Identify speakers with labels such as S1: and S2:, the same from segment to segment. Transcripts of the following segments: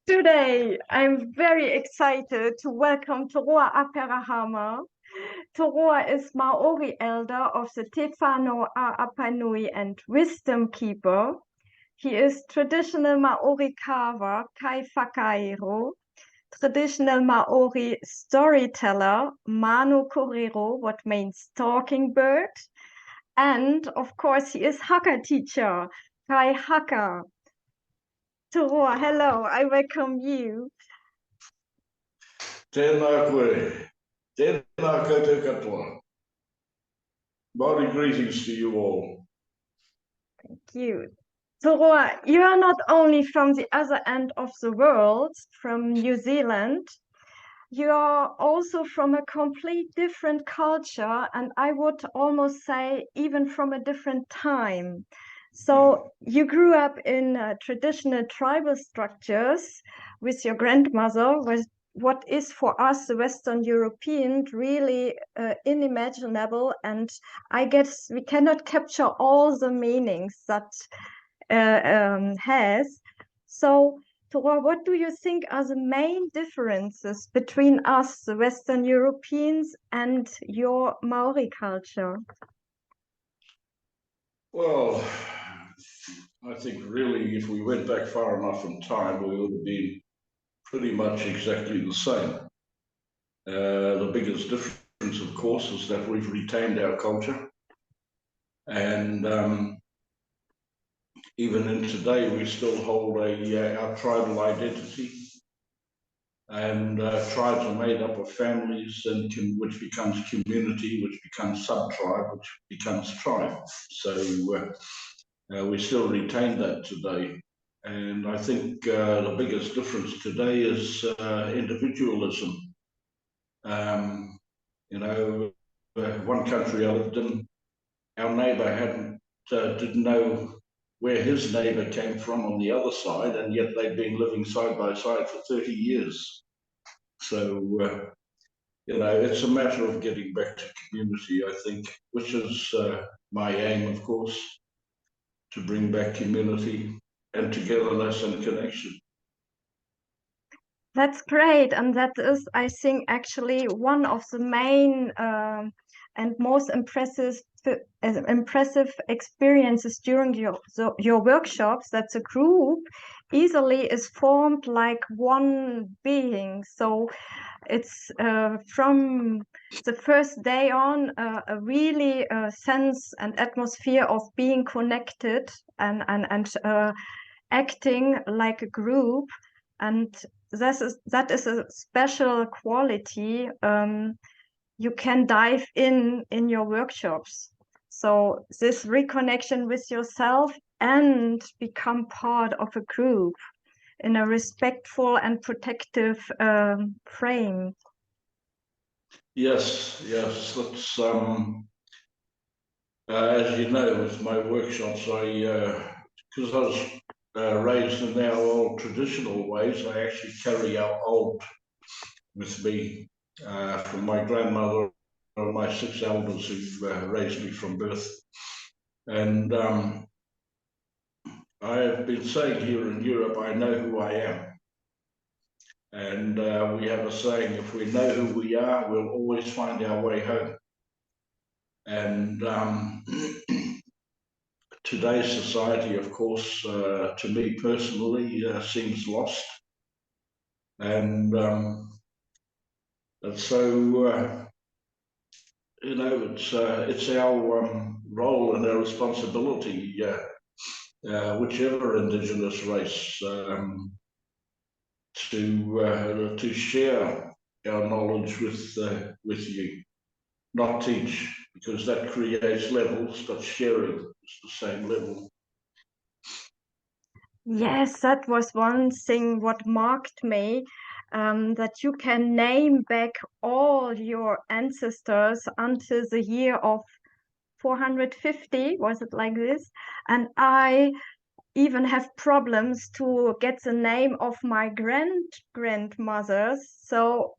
S1: Today, I'm very excited to welcome TOROA APERAHAMA. TOROA is Maori elder of the Te Whanau-a-Apanui and wisdom keeper. He is traditional Maori carver, kaiwhakaiiro, traditional Maori storyteller, manu, korero, what means talking bird. And of course, he is HAKA teacher, Kai HAKA. TOROA, hello, I welcome you.
S2: Tēnā koe, tēnā koutou katoa. Maori greetings to you all.
S1: Thank you. TOROA, you are not only from the other end of the world, from New Zealand, you are also from a complete different culture, and I would almost say even from a different time. So you grew up in traditional tribal structures with your grandmother, what is for us, the Western European, really unimaginable. And I guess we cannot capture all the meanings that has. So, TOROA, what do you think are the main differences between us, the Western Europeans, and your Maori culture?
S2: Well, I think really if we went back far enough in time, we would have been pretty much exactly the same. The biggest difference, of course, is that we've retained our culture. And even in today, we still hold our tribal identity. And tribes are made up of families, and which becomes community, which becomes sub-tribe, which becomes tribe. So we still retain that today. And I think the biggest difference today is individualism. One country I lived in, our neighbour didn't know where his neighbour came from on the other side, and yet they've been living side by side for 30 years. So, it's a matter of getting back to community, I think, which is my aim, of course, to bring back community and togetherness and connection.
S1: That's great. And that is, I think, actually one of the main and most impressive experiences during your workshops, that the group easily is formed like one being. So it's from the first day on a really sense and atmosphere of being connected and acting like a group. And that is a special quality you can dive in your workshops. So this reconnection with yourself and become part of a group in a respectful and protective frame.
S2: Yes, that's as you know, with my workshops, because I was raised in our old traditional ways, I actually carry our old with me from my grandmother or my 6 elders who raised me from birth. And I have been saying here in Europe, I know who I am. And we have a saying, if we know who we are, we'll always find our way home. And today's society, of course, to me personally, seems lost. And so, it's our role and our responsibility, whichever Indigenous race, to share our knowledge with you, not teach, because that creates levels, but sharing is the same level.
S1: Yes, that was one thing what marked me, that you can name back all your ancestors until the year of 450, was it like this? And I even have problems to get the name of my grandmothers. So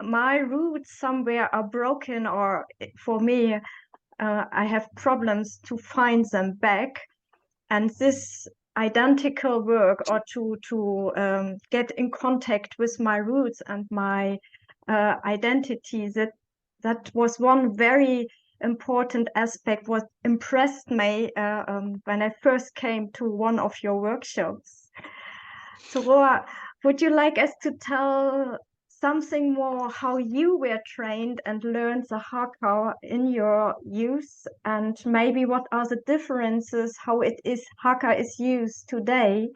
S1: my roots somewhere are broken, or for me, I have problems to find them back. And this identical work, or to get in contact with my roots and my identity. That was one very important aspect, what impressed me when I first came to one of your workshops. TOROA, would you like us to tell something more how you were trained and learned the Haka in your youth, and maybe what are the differences, how Haka is used today?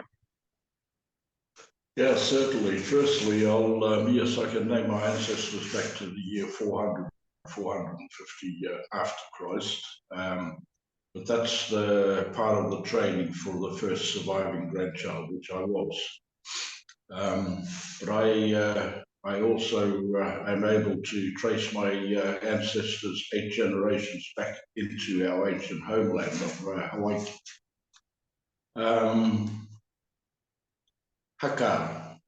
S2: Yeah, certainly. Firstly, yes, I can name my ancestors back to the year 400, 450 after Christ. But that's the part of the training for the first surviving grandchild, which I was. But I also am able to trace my ancestors 8 generations back into our ancient homeland of Hawaii. Haka.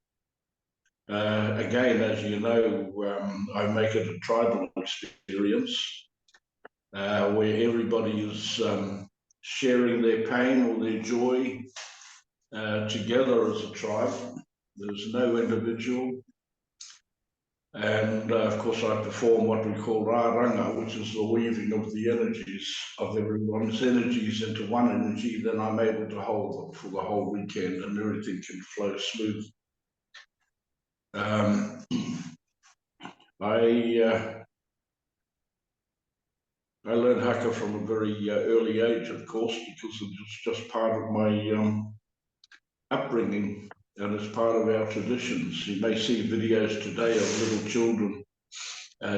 S2: Again, as you know, I make it a tribal experience where everybody is sharing their pain or their joy together as a tribe. There's no individual. And of course, I perform what we call rāranga, which is the weaving of the energies of everyone's energies into one energy. Then I'm able to hold them for the whole weekend and everything can flow smooth. I learned Haka from a very early age, of course, because it was just part of my upbringing and it's part of our traditions. You may see videos today of little children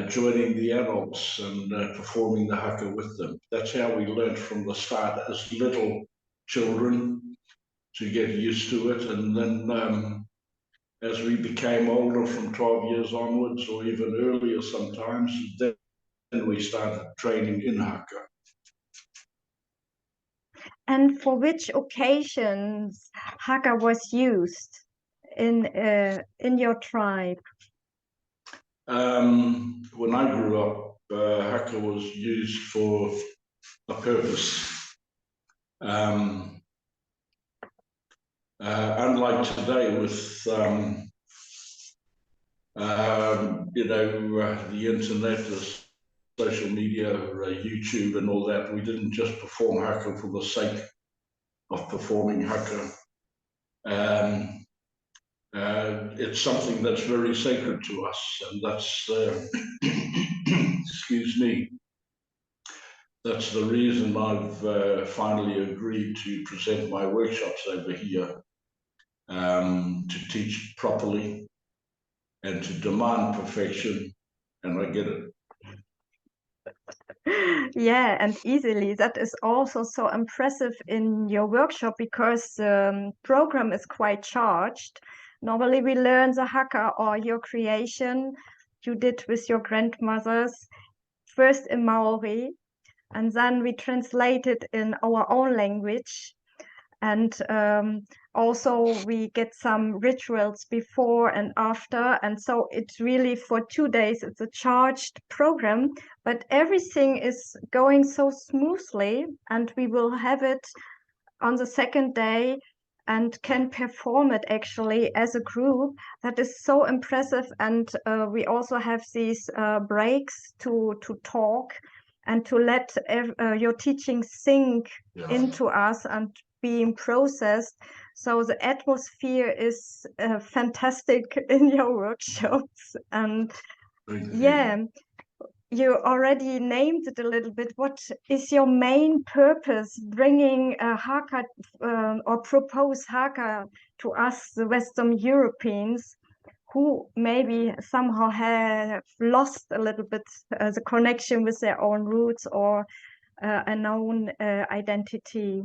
S2: joining the adults and performing the Haka with them. That's how we learned from the start as little children to get used to it. And then as we became older from 12 years onwards, or even earlier sometimes, then we started training in Haka.
S1: And for which occasions Haka was used in your tribe?
S2: When I grew up, Haka was used for a purpose. Unlike today with the internet, social media, YouTube and all that, we didn't just perform Haka for the sake of performing Haka. It's something that's very sacred to us, and that's, excuse me, that's the reason I've finally agreed to present my workshops over here, to teach properly and to demand perfection, and I get it.
S1: Yeah, and easily. That is also so impressive in your workshop because the program is quite charged. Normally we learn the Haka or your creation you did with your grandmothers, first in Maori, and then we translate it in our own language. And also we get some rituals before and after, and so it's really for 2 days it's a charged program, but everything is going so smoothly, and we will have it on the second day and can perform it actually as a group. That is so impressive. And we also have these breaks to talk and to let your teaching sink into us and being processed. So the atmosphere is fantastic in your workshops. And yeah, you already named it a little bit. What is your main purpose bringing a Haka or propose Haka to us, the Western Europeans, who maybe somehow have lost a little bit the connection with their own roots or a known identity?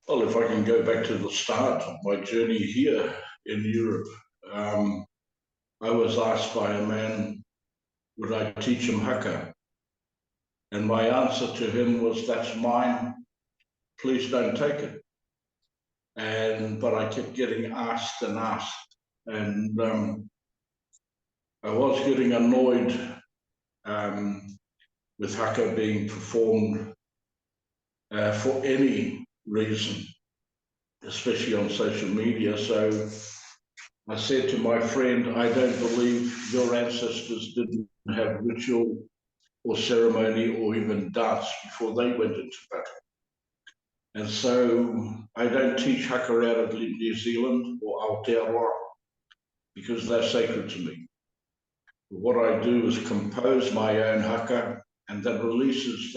S2: Well, if I can go back to the start of my journey here in Europe, I was asked by a man, would I teach him Haka? And my answer to him was, that's mine, please don't take it. But I kept getting asked and asked, and I was getting annoyed with Haka being performed for any reason, especially on social media. So I said to my friend, I don't believe your ancestors didn't have ritual or ceremony or even dance before they went into battle. And so I don't teach haka out of New Zealand or Aotearoa because they're sacred to me. What I do is compose my own haka, and that releases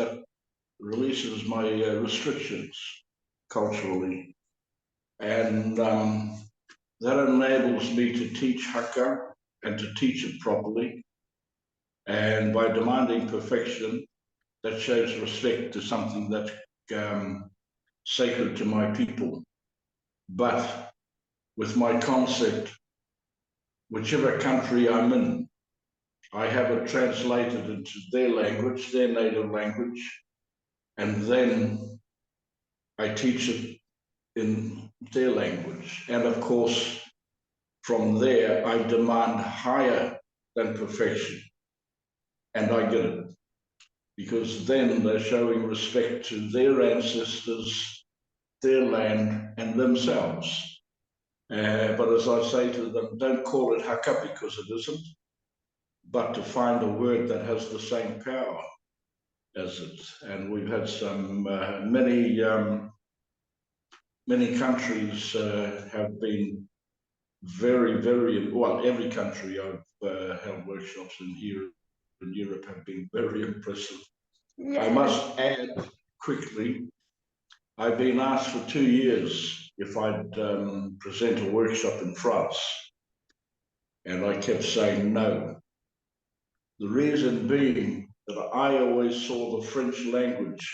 S2: my restrictions culturally. And that enables me to teach haka and to teach it properly. And by demanding perfection, that shows respect to something that's sacred to my people. But with my concept, whichever country I'm in, I have it translated into their language, their native language, and then I teach it in their language. And of course, from there, I demand higher than perfection. And I get it. Because then they're showing respect to their ancestors, their land, and themselves. But as I say to them, don't call it haka because it isn't, but to find a word that has the same power as it. And we've had some, many countries have been very, very, well, every country I've held workshops in here in Europe have been very impressive. Yeah. I must add quickly, I've been asked for 2 years if I'd present a workshop in France, and I kept saying no. The reason being that I always saw the French language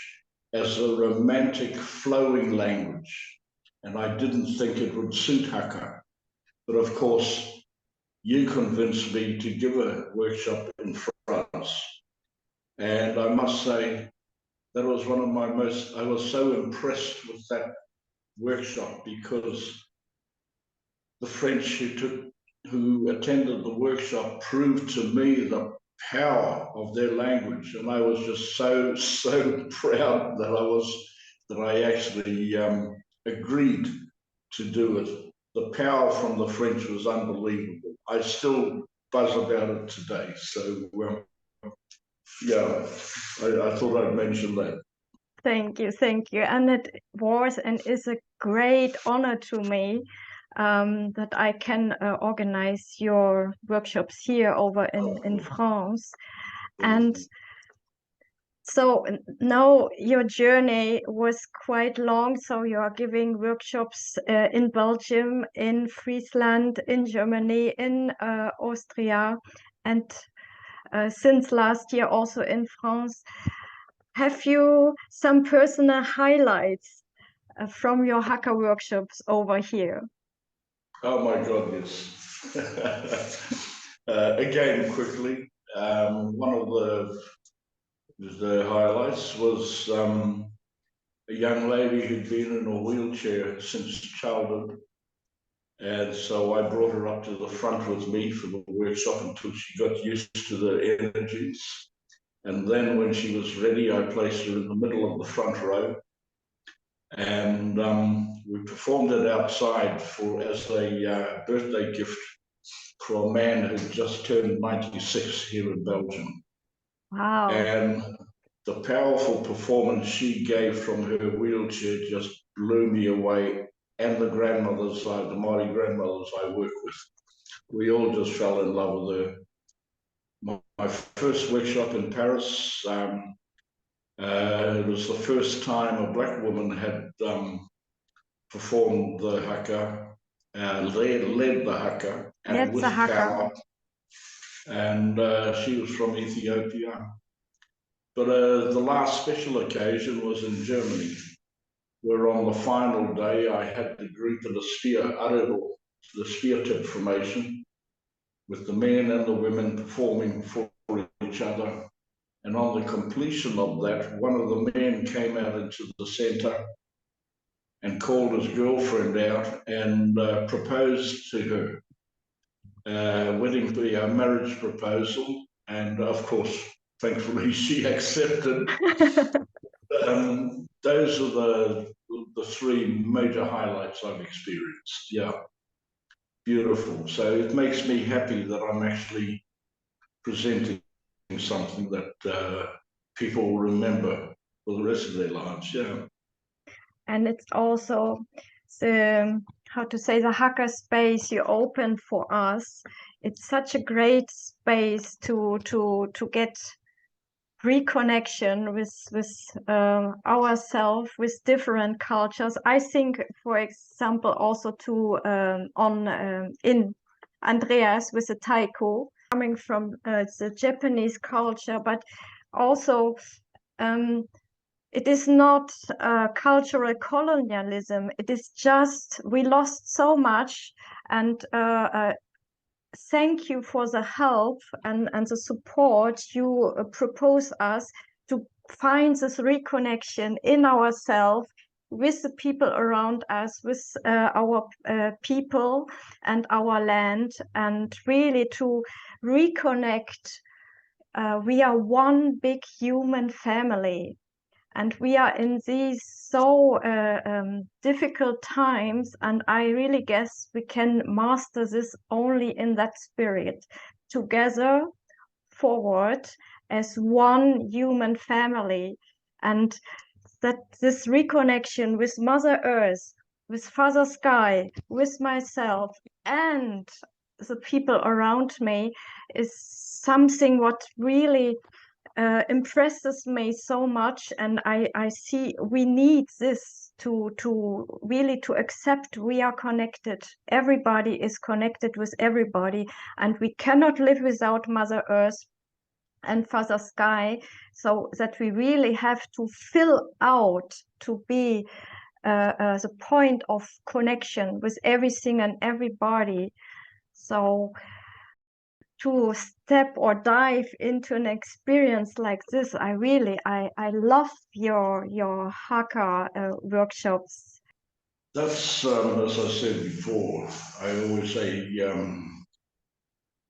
S2: as a romantic flowing language, and I didn't think it would suit haka. But of course, you convinced me to give a workshop in France. And I must say, that was one of my I was so impressed with that workshop because the French who attended the workshop proved to me the power of their language. And I was just so proud that I actually agreed to do it. The power from the French was unbelievable. I still buzz about it today. So, yeah, I thought I'd mention that.
S1: Thank you. And it was and is a great honor to me that I can organize your workshops here over in France. And so now your journey was quite long. So you are giving workshops in Belgium, in Friesland, in Germany, in Austria, and since last year also in France. Have you some personal highlights from your haka workshops over here?
S2: Oh my God, yes. Again, quickly, one of the highlights was a young lady who'd been in a wheelchair since childhood. And so I brought her up to the front with me for the workshop until she got used to the energies. And then when she was ready, I placed her in the middle of the front row. And we performed it outside as a birthday gift for a man who just turned 96 here in Belgium.
S1: Wow.
S2: And the powerful performance she gave from her wheelchair just blew me away. And the grandmothers, the Maori grandmothers I work with, we all just fell in love with her. My first workshop in Paris, it was the first time a black woman had performed the haka, led the haka, and with power. And she was from Ethiopia. But the last special occasion was in Germany, where on the final day I had the group in a spear, the spear tip formation, with the men and the women performing for each other. And on the completion of that, one of the men came out into the center and called his girlfriend out and proposed to her, a marriage proposal. And of course, thankfully, she accepted. Those are the three major highlights I've experienced. Yeah, beautiful. So it makes me happy that I'm actually presenting something that people will remember for the rest of their lives. Yeah.
S1: And it's also the, how to say, the hacker space you opened for us. It's such a great space to get reconnection with ourselves, with different cultures. I think, for example, also to in Andreas with the taiko, coming from the Japanese culture, but also it is not cultural colonialism. It is just we lost so much, and thank you for the help and the support you propose us to find this reconnection in ourselves, with the people around us, with our people and our land, and really to reconnect. We are one big human family. And we are in these so difficult times, and I really guess we can master this only in that spirit, together forward as one human family. And that this reconnection with Mother Earth, with Father Sky, with myself, and the people around me is something what really impresses me so much. And I see we need this to really to accept we are connected. Everybody is connected with everybody, and we cannot live without Mother Earth and Father Sky, so that we really have to fill out to be the point of connection with everything and everybody. So to step or dive into an experience like this, I love your Haka workshops.
S2: That's, as I said before, I always say,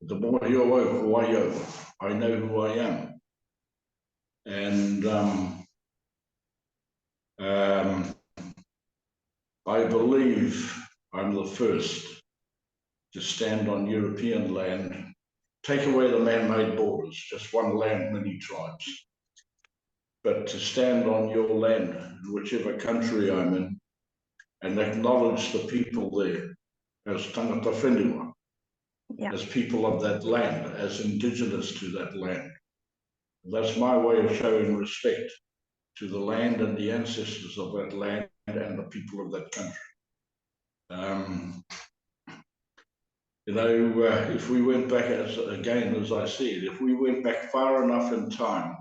S2: the more I know who I am. And I believe I'm the first to stand on European land, take away the man-made borders, just one land, many tribes. But to stand on your land, whichever country I'm in, and acknowledge the people there as tangata whenua, as people of that land, as indigenous to that land. That's my way of showing respect to the land and the ancestors of that land and the people of that country. You know, if we went back, as I said, if we went back far enough in time,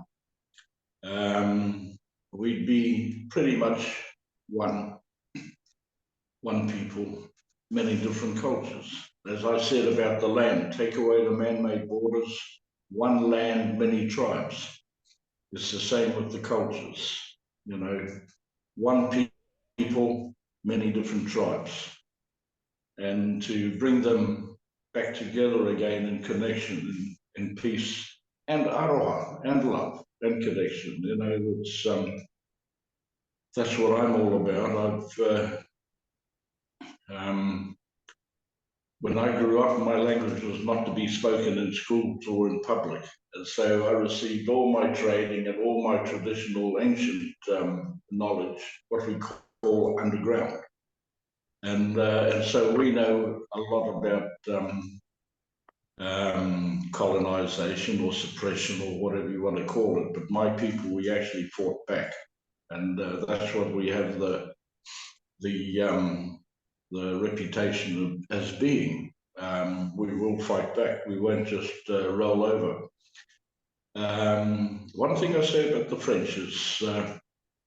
S2: we'd be pretty much one people, many different cultures. As I said about the land, take away the man-made borders, one land, many tribes. It's the same with the cultures, you know, one people, many different tribes. And to bring them back together again in connection, in peace, and aroha, and love, and connection. You know, it's that's what I'm all about. When I grew up, my language was not to be spoken in schools or in public. And so I received all my training and all my traditional ancient knowledge, what we call underground. And so we know a lot about colonization or suppression or whatever you want to call it. But my people, we actually fought back. And that's what we have the reputation of, as being. We will fight back. We won't just roll over. One thing I say about the French is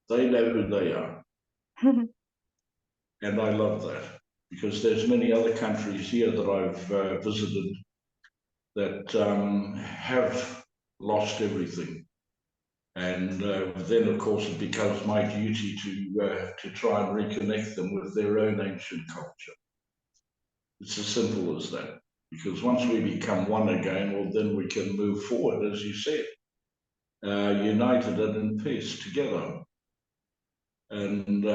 S2: they know who they are. And I love that, because there's many other countries here that I've visited that have lost everything. And then, of course, it becomes my duty to try and reconnect them with their own ancient culture. It's as simple as that. Because once we become one again, well, then we can move forward, as you said, united and in peace together. And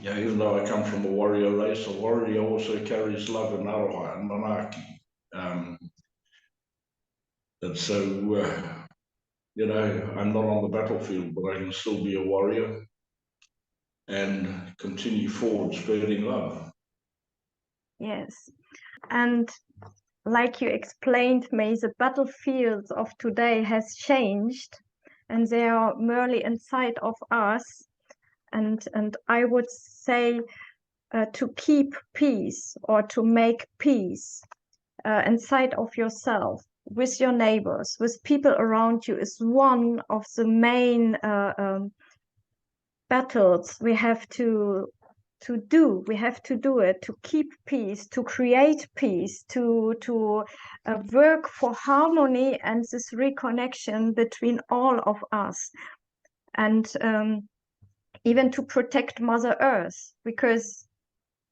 S2: Yeah, even though I come from a warrior race, a warrior also carries love and aroha and manaki. And so, you know, I'm not on the battlefield, but I can still be a warrior and continue forward spreading love.
S1: Yes. And like you explained, May, the battlefields of today has changed, and they are merely inside of us. And I would say to keep peace or to make peace inside of yourself, with your neighbors, with people around you, is one of the main battles we have to do. We have to do it to keep peace, to create peace, to work for harmony and this reconnection between all of us, and even to protect Mother Earth, because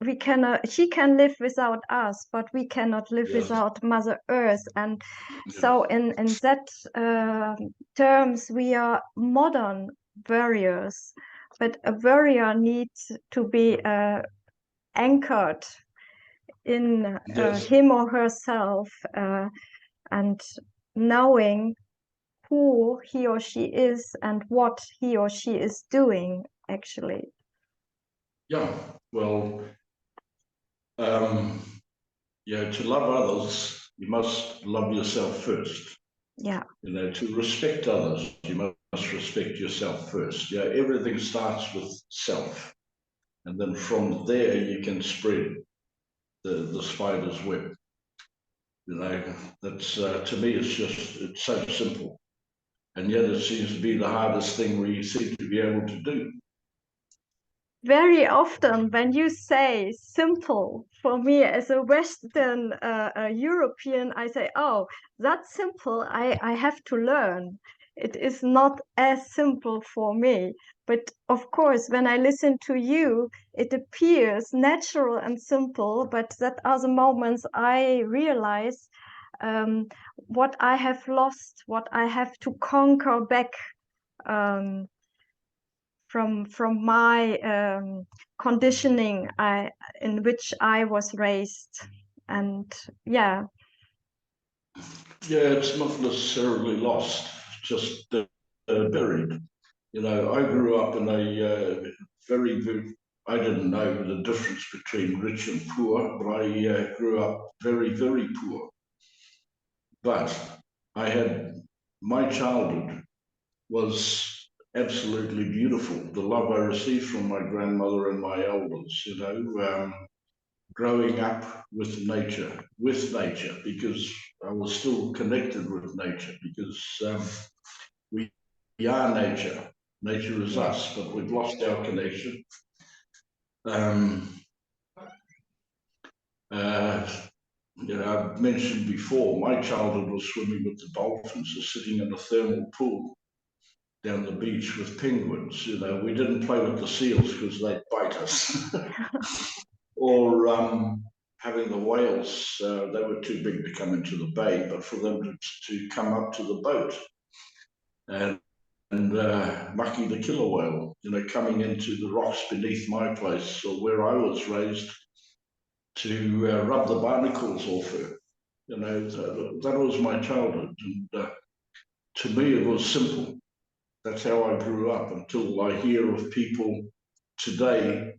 S1: we cannot, she can live without us, but we cannot live without Mother Earth. And so in that terms, we are modern warriors, but a warrior needs to be anchored in him or herself, and knowing who he or she is and what he or she is doing, actually.
S2: Yeah, well, yeah, to love others, you must love yourself first.
S1: Yeah.
S2: You know, to respect others, you must respect yourself first. Yeah, everything starts with self. And then from there, you can spread the spider's web. You know, that's, to me, it's so simple. And yet it seems to be the hardest thing we seem to be able to do.
S1: Very often when you say simple, for me as a Western European, I say, oh, that's simple, I have to learn. It is not as simple for me. But of course, when I listen to you, it appears natural and simple, but that are the moments I realize what I have lost, what I have to conquer back, from my conditioning in which I was raised. And yeah,
S2: it's not necessarily lost, just buried. You know, I grew up in a very, I didn't know the difference between rich and poor, but I grew up very, very poor. But I had, my childhood was absolutely beautiful. The love I received from my grandmother and my elders, you know, growing up with nature, because I was still connected with nature, because we are nature. Nature is us, but we've lost our connection. You know, I've mentioned before, my childhood was swimming with the dolphins or sitting in a thermal pool down the beach with penguins. You know, we didn't play with the seals because they'd bite us. Or having the whales, they were too big to come into the bay, but for them to come up to the boat. And Maki the killer whale, you know, coming into the rocks beneath my place or where I was raised to rub the barnacles off her. You know, that was my childhood. And to me, it was simple. That's how I grew up, until I hear of people today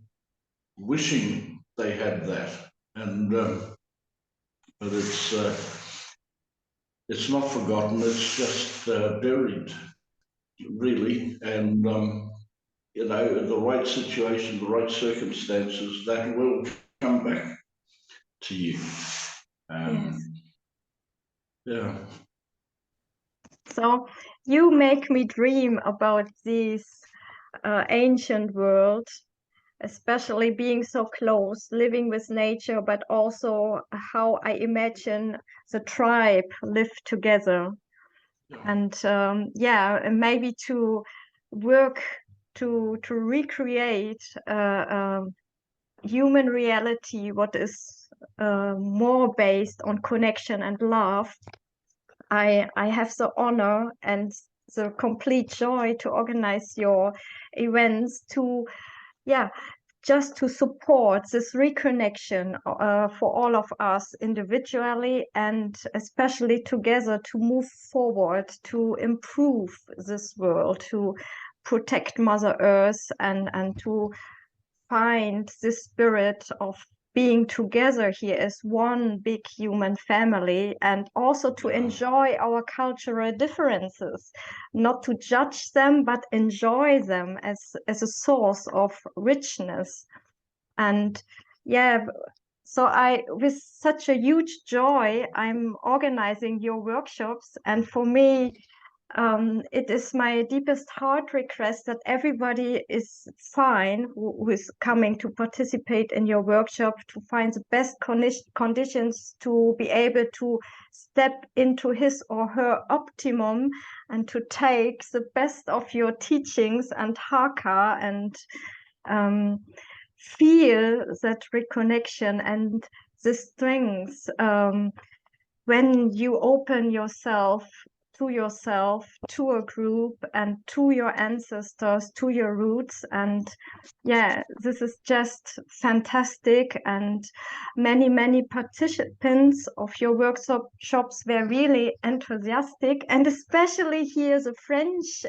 S2: wishing they had that. And but it's not forgotten. It's just buried, really. And you know, in the right situation, the right circumstances, that will come back to you. Yeah.
S1: So you make me dream about this ancient world, especially being so close, living with nature, but also how I imagine the tribe live together. And yeah, maybe to work to recreate human reality, what is more based on connection and love. I have the honor and the complete joy to organize your events, to just to support this reconnection for all of us individually and especially together to move forward, to improve this world, to protect Mother Earth and to find this spirit of being together here as one big human family, and also to enjoy our cultural differences, not to judge them, but enjoy them as a source of richness. And yeah, so with such a huge joy, I'm organizing your workshops. And for me, it is my deepest heart request that everybody is fine who is coming to participate in your workshop, to find the best conditions to be able to step into his or her optimum and to take the best of your teachings and Haka and feel that reconnection and the strength when you open yourself, to a group, and to your ancestors, to your roots. And yeah, this is just fantastic. And many participants of your workshops were really enthusiastic, and especially here the French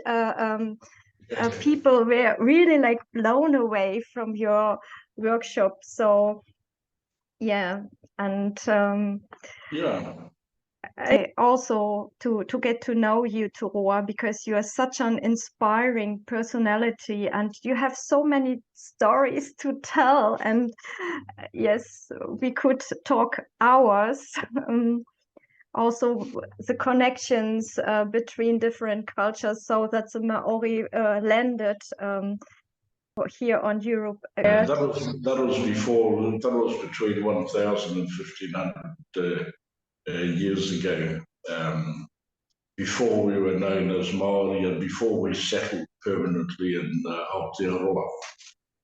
S1: people were really like blown away from your workshop. So yeah, and
S2: Yeah.
S1: I also to get to know you, TOROA, because you are such an inspiring personality and you have so many stories to tell. And yes, we could talk hours. Also, the connections between different cultures, so that the Maori landed here on Europe.
S2: That was before. That was between 1,000 and 1,500 years ago. Before we were known as Maori and before we settled permanently in Aotearoa.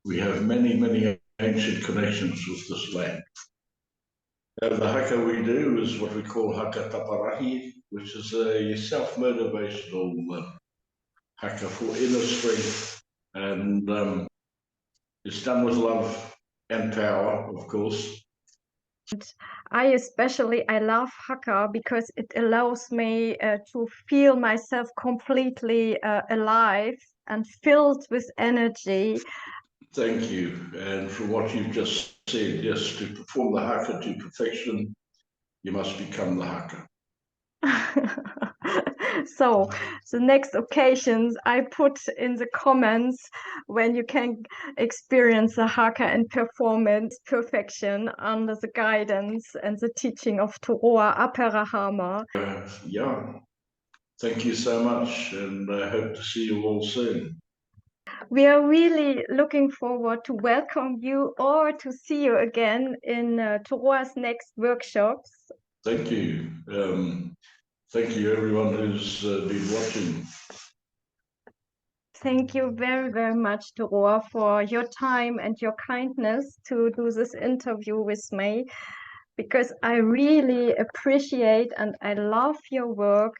S2: We have many ancient connections with this land. The haka we do is what we call haka taparahi, which is a self-motivational haka for inner strength, and it's done with love and power, of course.
S1: I love haka because it allows me to feel myself completely alive and filled with energy.
S2: Thank you. And for what you've just said, yes, to perform the haka to perfection, you must become the haka.
S1: So the next occasions I put in the comments when you can experience the haka and performance perfection under the guidance and the teaching of TOROA APERAHAMA.
S2: Yeah, thank you so much, and I hope to see you all soon.
S1: We are really looking forward to welcome you or to see you again in TOROA's next workshops.
S2: Thank you. Thank you, everyone who's been watching.
S1: Thank you very much, TOROA, for your time and your kindness to do this interview with me, because I really appreciate and I love your work.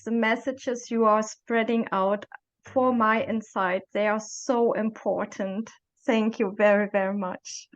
S1: The messages you are spreading out for my insight, they are so important. Thank you very much.